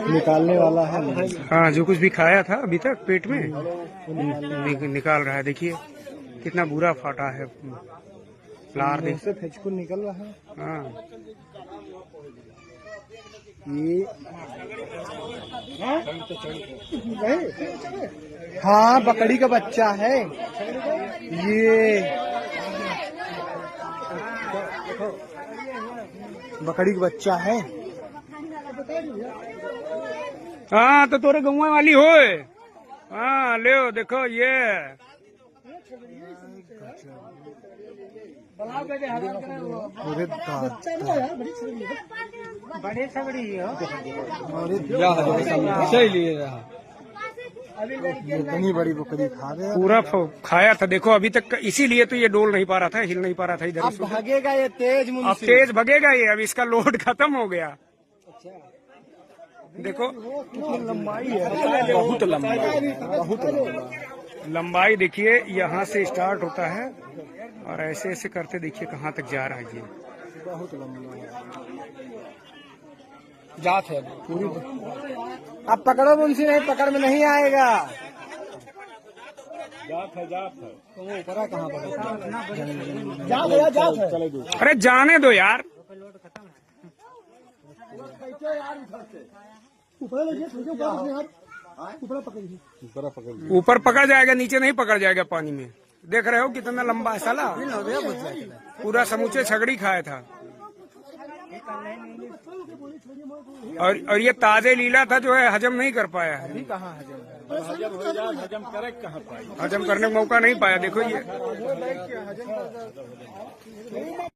निकालने वाला है। हाँ, जो कुछ भी खाया था अभी तक पेट में निकाल रहा है। देखिए कितना बुरा फाटा है। लार देख से फेचकुन निकल रहा है। हाँ, ये हाँ, बकरी का बच्चा है ये। बकरी का बच्चा है। हाँ, तो तोरे गौवा वाली हो। हाँ, ले देखो ये बड़े छबड़ी इतनी बड़ी बकरी खा गया। पूरा खाया था। देखो अभी तक, इसीलिए तो ये डोल नहीं पा रहा था, हिल नहीं पा रहा था इधर। अब भागेगा ये तेज, अब तेज भगेगा ये। अब इसका लोड खत्म हो गया। देखो लंबाई है, बहुत लंबा, बहुत लंबाई देखिए। यहाँ से स्टार्ट होता है और ऐसे ऐसे करते देखिए कहाँ तक जा रहा है ये। बहुत लंबा है। जात है पूरी। अब पकड़ो मुंशी, नहीं पकड़ में नहीं आएगा। जात है तो वो ऊपर कहाँ पर? जात है। अरे जाने दो यार। ऊपर पकड़ जाएगा, नीचे नहीं पकड़ जाएगा पानी में। देख रहे हो कितना लंबा है साला। पूरा समूचे छगड़ी खाया था। और ये ताजे लीला था जो है, हजम नहीं कर पाया है। कहाँ हजम करने का मौका नहीं पाया। देखो ये